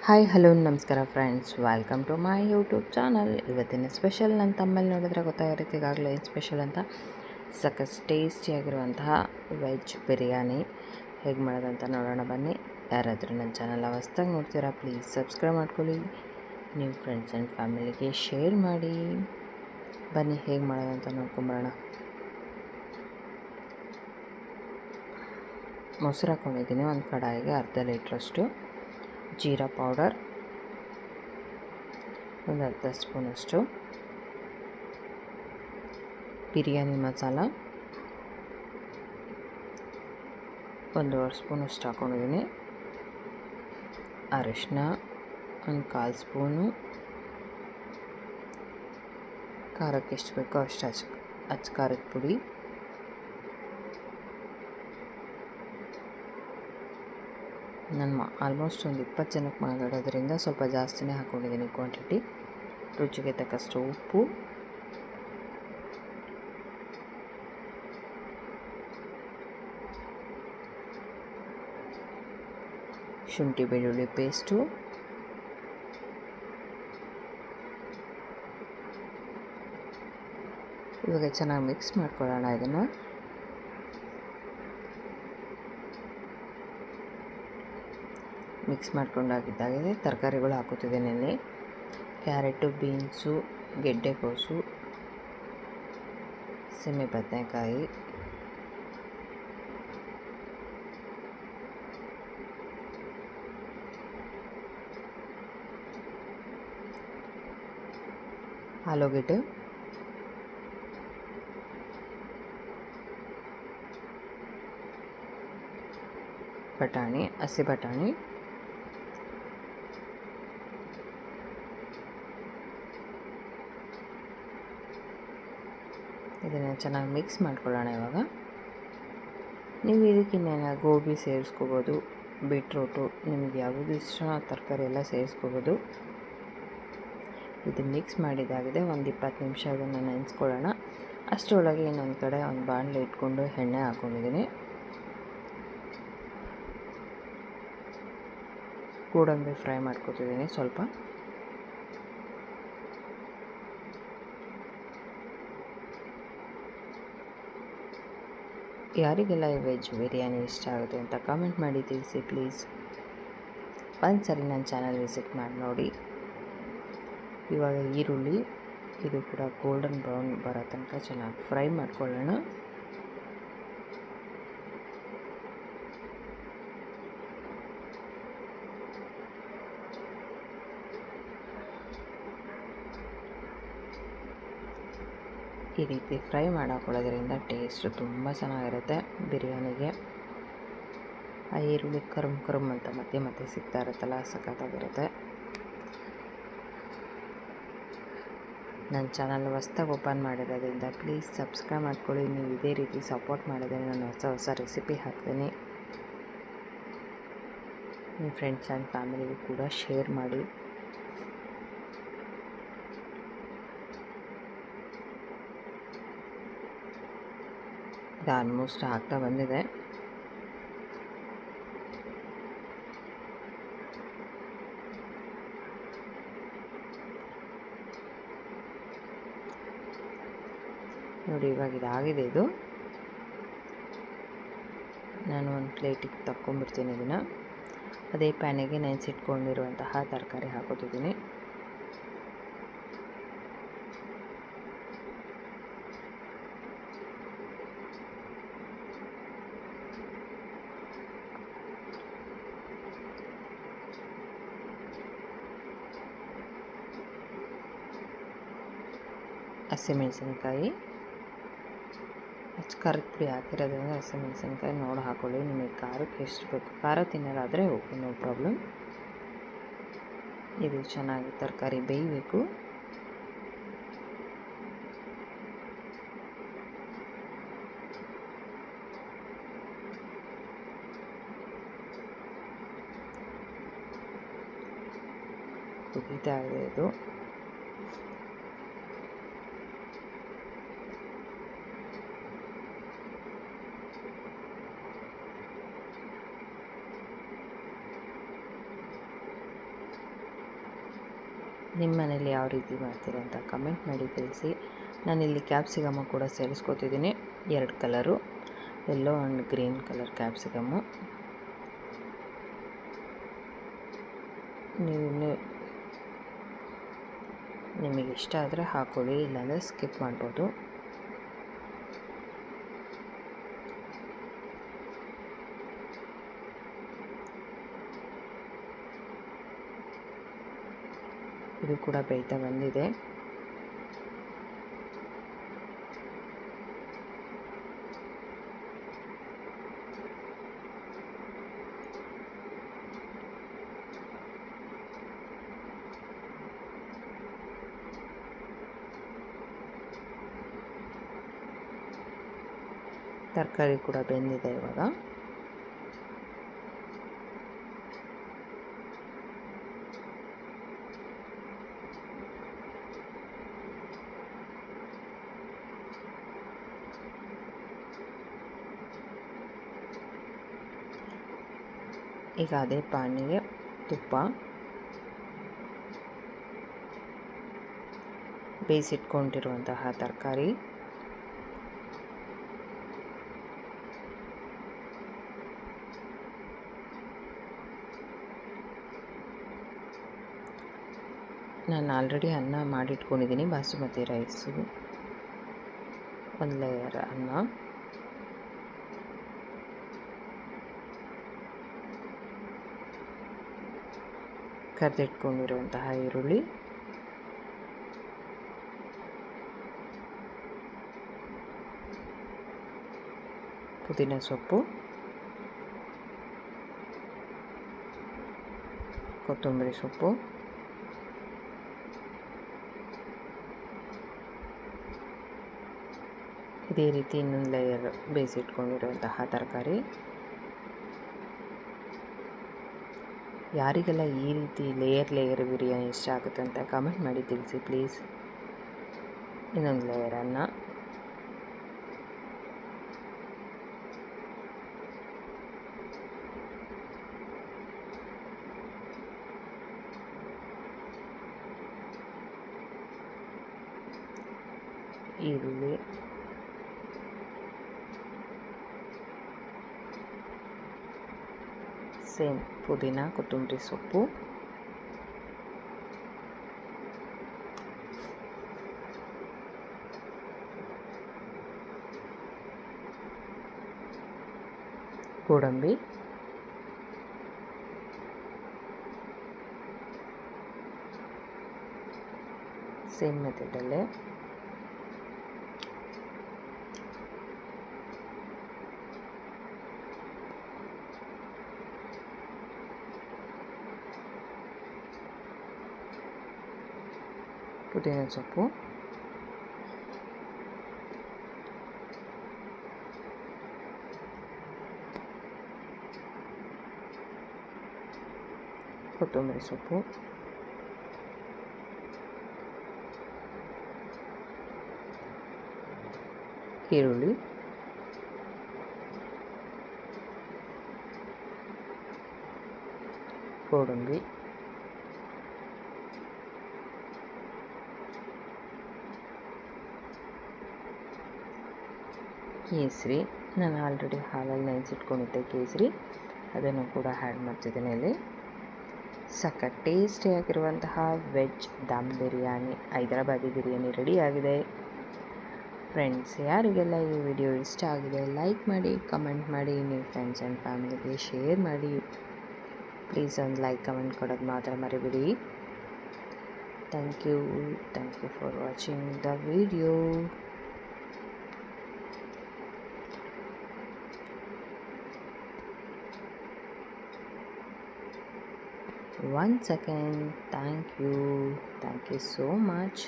Hi hello ನಮಸ್ಕಾರ friends, welcome to my YouTube channel. ಇವತ್ತಿನ special ನನ್ನ ತಮ್ಮಲ್ಲಿ ನೋಡಿದ್ರೆ ಗೊತ್ತಾಗಿರುತ್ತೆ ಈಗಾಗಲೇ ಏನು ಸ್ಪೆಷಲ್ ಅಂತ. ಸಖತ್ ಟೇಸ್ಟಿಯಾಗಿರುವಂತಹ ವೆಜ್ ಬಿರಿಯಾನಿ ಹೇಗೆ ಮಾಡೋದಂತ ನೋಡೋಣ ಬನ್ನಿ. ಯಾರಾದರೂ ನನ್ನ ಚಾನಲ್ ಹೊಸ್ದಾಗಿ ನೋಡ್ತೀರಾ ಪ್ಲೀಸ್ ಸಬ್ಸ್ಕ್ರೈಬ್ ಮಾಡ್ಕೊಳ್ಳಿ, ನಿಮ್ಮ ಫ್ರೆಂಡ್ಸ್ ಆ್ಯಂಡ್ ಫ್ಯಾಮಿಲಿಗೆ ಶೇರ್ ಮಾಡಿ. ಬನ್ನಿ ಹೇಗೆ ಮಾಡೋದಂತ ನೋಡ್ಕೊಂಬರೋಣ. ಮೊಸರು ಹಾಕ್ಕೊಂಡಿದ್ದೀನಿ ಒಂದು ಕಡಾಯಿಗೆ, ಅರ್ಧ ಲೀಟ್ರಷ್ಟು ಜೀರಾ ಪೌಡರ್, ಒಂದು ಅರ್ಧ ಸ್ಪೂನಷ್ಟು ಬಿರಿಯಾನಿ ಮಸಾಲ, 1.5 ಸ್ಪೂನಷ್ಟು ಹಾಕ್ಕೊಂಡಿದ್ದೀನಿ. ಅರಿಶಿನ ಒಂದು 1/4 ಸ್ಪೂನು, ಖಾರಕ್ಕೆ ಎಷ್ಟು ಬೇಕೋ ಅಷ್ಟು ಅಚ್ಚ ಖಾರದ ಪುಡಿ, ನಾನು ಆಲ್ಮೋಸ್ಟ್ ಒಂದು 20 ಜನಕ್ಕೆ ಮಾಡಿರೋದ್ರಿಂದ ಸ್ವಲ್ಪ ಜಾಸ್ತಿನೇ ಹಾಕ್ಕೊಂಡಿದ್ದೀನಿ ಕ್ವಾಂಟಿಟಿ. ರುಚಿಗೆ ತಕ್ಕಷ್ಟು ಉಪ್ಪು, ಶುಂಠಿ ಬೆಳ್ಳುಳ್ಳಿ ಪೇಸ್ಟು, ಇವಾಗ ಚೆನ್ನಾಗಿ ಮಿಕ್ಸ್ ಮಾಡ್ಕೊಳ್ಳೋಣ. ಇದನ್ನು ಮಿಕ್ಸ್ ಮಾಡ್ಕೊಂಡಾಗಿದ್ದಾಗಿದೆ. ತರಕಾರಿಗಳು ಹಾಕುತ್ತಿದ್ದೇನೆ ಇಲ್ಲಿ. ಕ್ಯಾರೆಟು, ಬೀನ್ಸು, ಗೆಡ್ಡೆಕೋಸು, ಸೀಮೆ ಬದನೆಕಾಯಿ, ಆಲೂಗೆಡ್ಡೆ, ಬಟಾಣಿ, ಹಸಿ ಬಟಾಣಿ, ಇದನ್ನು ಚೆನ್ನಾಗಿ ಮಿಕ್ಸ್ ಮಾಡ್ಕೊಳ್ಳೋಣ. ಇವಾಗ ನೀವು ಇದಕ್ಕೆ ಇನ್ನೇನು ಗೋಬಿ ಸೇರಿಸ್ಕೋಬೋದು, ಬೀಟ್ರೂಟು, ನಿಮಗೆ ಯಾವುದು ಇಷ್ಟ ತರಕಾರಿ ಎಲ್ಲ ಸೇರಿಸ್ಕೋಬೋದು. ಇದು ಮಿಕ್ಸ್ ಮಾಡಿದ್ದಾಗಿದೆ. ಒಂದು 20 ನಿಮಿಷ ಅದನ್ನು ನೆನೆಸ್ಕೊಳ್ಳೋಣ. ಅಷ್ಟರೊಳಗೆ ಇನ್ನೊಂದು ಕಡೆ ಒಂದು ಬಾಣಲೆ ಇಟ್ಕೊಂಡು ಎಣ್ಣೆ ಹಾಕ್ಕೊಂಡಿದ್ದೀನಿ. ಗೋಡಂಬಿ ಫ್ರೈ ಮಾಡ್ಕೊತಿದ್ದೀನಿ ಸ್ವಲ್ಪ. ಯಾರಿಗೆಲ್ಲ ಈ ವೆಜ್ ಬಿರಿಯಾನಿ ಇಷ್ಟ ಆಗುತ್ತೆ ಅಂತ ಕಾಮೆಂಟ್ ಮಾಡಿ ತಿಳಿಸಿ ಪ್ಲೀಸ್. ಒಂದು ಸರಿ ನನ್ನ ಚಾನಲ್ ವಿಸಿಟ್ ಮಾಡಿ ನೋಡಿ. ಇವಾಗ ಈರುಳ್ಳಿ ಇದು ಕೂಡ ಗೋಲ್ಡನ್ ಬ್ರೌನ್ ಬರೋ ತನಕ ಚೆನ್ನಾಗಿ ಫ್ರೈ ಮಾಡ್ಕೊಳ್ಳೋಣ. ಈ ರೀತಿ ಫ್ರೈ ಮಾಡಾಕೊಳ್ಳೋದ್ರಿಂದ ಟೇಸ್ಟು ತುಂಬ ಚೆನ್ನಾಗಿರುತ್ತೆ ಬಿರಿಯಾನಿಗೆ. ಆ ಈರುಳ್ಳಿ ಕರುಮ್ ಅಂತ ಮತ್ತೆ ಮತ್ತೆ ಸಿಗ್ತಾ ಇರುತ್ತಲ್ಲ, ಸಖತ್ತಾಗಿರುತ್ತೆ. ನನ್ನ ಚಾನಲ್ ಹೊಸ್ದಾಗಿ ಓಪನ್ ಮಾಡಿರೋದ್ರಿಂದ ಪ್ಲೀಸ್ ಸಬ್ಸ್ಕ್ರೈಬ್ ಮಾಡ್ಕೊಳ್ಳಿ. ನೀವು ಇದೇ ರೀತಿ ಸಪೋರ್ಟ್ ಮಾಡಿದರೆ ನಾನು ಹೊಸ ರೆಸಿಪಿ ಹಾಕ್ತೀನಿ. ನಿಮ್ಮ ಫ್ರೆಂಡ್ಸ್ ಆ್ಯಂಡ್ ಫ್ಯಾಮಿಲಿಗೂ ಕೂಡ ಶೇರ್ ಮಾಡಿ. ಇದು ಆಲ್ಮೋಸ್ಟ್ ಆಗ್ತಾ ಬಂದಿದೆ. ನೋಡಿ ಇವಾಗ ಇದಾಗಿದೆ. ಇದು ನಾನು ಒಂದು ಪ್ಲೇಟಿಗೆ ತಕ್ಕೊಂಬಿಡ್ತೀನಿ. ಇದನ್ನು ಅದೇ ಪ್ಯಾನಿಗೆ ನೆನೆಸಿಟ್ಕೊಂಡಿರುವಂತಹ ತರಕಾರಿ ಹಾಕೋತಿದ್ದೀನಿ. ಹಸಿಮೆಣಸಿನ್ಕಾಯಿ, ಖಾರದ ಪುಡಿ ಹಾಕಿರೋದ್ರಿಂದ ಹಸಿಮೆಣಸಿನ್ಕಾಯಿ ನೋಡಿ ಹಾಕೊಳ್ಳಿ. ನಿಮಗೆ ಖಾರಕ್ಕೆ ಎಷ್ಟು ಬೇಕು. ಖಾರ ತಿನ್ನೋದಾದರೆ ಓಕೆ, ನೋ ಪ್ರಾಬ್ಲಮ್. ಇದು ಚೆನ್ನಾಗಿ ತರಕಾರಿ ಬೇಯಬೇಕು. ಕುದೀತಾ ಇದೆ ಇದು. ನಿಮ್ಮ ಮನೇಲಿ ಯಾವ ರೀತಿ ಮಾಡ್ತೀರಿ ಅಂತ ಕಮೆಂಟ್ ಮಾಡಿ ತಿಳಿಸಿ. ನಾನಿಲ್ಲಿ ಕ್ಯಾಪ್ಸಿಕಮ್ಮ ಕೂಡ ಸೇರಿಸ್ಕೊತಿದ್ದೀನಿ, 2 colour, yellow and green colour capsicum. ನಿಮಗೆ ಇಷ್ಟ ಆದರೆ ಹಾಕೊಳ್ಳಿ, ಇಲ್ಲಾಂದರೆ ಸ್ಕಿಪ್ ಮಾಡ್ಬೋದು. ಇದು ಕೂಡ ಬೇಯ್ತಾ ಬಂದಿದೆ. ತರಕಾರಿ ಕೂಡ ಬೆಂದಿದೆ ಇವಾಗ. ಈಗ ಅದೇ ಪಾನಿಗೆ ತುಪ್ಪ, ಬೇಯಿಸಿಟ್ಕೊಂಡಿರುವಂತಹ ತರಕಾರಿ, ನಾನು ಆಲ್ರೆಡಿ ಅನ್ನ ಮಾಡಿಟ್ಕೊಂಡಿದ್ದೀನಿ, ಬಾಸುಮತಿ ರೈಸು, 1 ಲೇಯರ್ ಅನ್ನ, ಕರಿದಿಟ್ಕೊಂಡಿರುವಂತಹ ಈರುಳ್ಳಿ, ಪುದೀನ ಸೊಪ್ಪು, ಕೊತ್ತಂಬರಿ ಸೊಪ್ಪು, ಇದೇ ರೀತಿ ಇನ್ನೊಂದು ಲೇಯರ್ ಬೇಯಿಸಿಟ್ಕೊಂಡಿರುವಂತಹ ತರಕಾರಿ. ಯಾರಿಗೆಲ್ಲ ಈ ರೀತಿ ಲೇಯರ್ ಬಿರಿಯಾನಿ ಇಷ್ಟ ಆಗುತ್ತೆ ಅಂತ ಕಮೆಂಟ್ ಮಾಡಿ ತಿಳಿಸಿ ಪ್ಲೀಸ್. ಇನ್ನೊಂದು ಲೇಯರ್ ಅನ್ನ, ಈರುಳ್ಳಿ, ಸೇಮ್ ಪುದೀನ, ಕೊತ್ತಂಬರಿ ಸೊಪ್ಪು, ಗೋಡಂಬಿ, ಸೇಮ್ ಮೆಥಡಲ್ಲೇ ಪುದೀನ ಸೊಪ್ಪು, ಕೊತ್ತಂಬರಿ ಸೊಪ್ಪು, ಈರುಳ್ಳಿ, ಗೋಡಂಬಿ, ಕೇಸರಿ, ನಾನು ಆಲ್ರೆಡಿ ಹಾಲಲ್ಲಿ ನೆನೆಸಿಟ್ಕೊಂಡಿದ್ದೆ ಕೇಸರಿ, ಅದನ್ನು ಕೂಡ ಆ್ಯಡ್ ಮಾಡ್ತಿದ್ದೀನಿ ಇಲ್ಲಿ. ಸಖತ್ ಟೇಸ್ಟಿಯಾಗಿರುವಂತಹ ವೆಜ್ ದಮ್ ಬಿರಿಯಾನಿ, ಹೈದರಾಬಾದಿ ಬಿರಿಯಾನಿ ರೆಡಿಯಾಗಿದೆ. ಫ್ರೆಂಡ್ಸ್, ಯಾರಿಗೆಲ್ಲ ಈ ವಿಡಿಯೋ ಇಷ್ಟ ಆಗಿದೆ ಲೈಕ್ ಮಾಡಿ, ಕಮೆಂಟ್ ಮಾಡಿ, ನಿಮ್ಮ ಫ್ರೆಂಡ್ಸ್ ಆ್ಯಂಡ್ ಫ್ಯಾಮಿಲಿಗೆ ಶೇರ್ ಮಾಡಿ. ಪ್ಲೀಸ್ ಒಂದು ಲೈಕ್ ಕಮೆಂಟ್ ಕೊಡೋದು ಮಾತ್ರ ಮರಿಬೇಡಿ. Thank you for watching the video. Once again, thank you so much.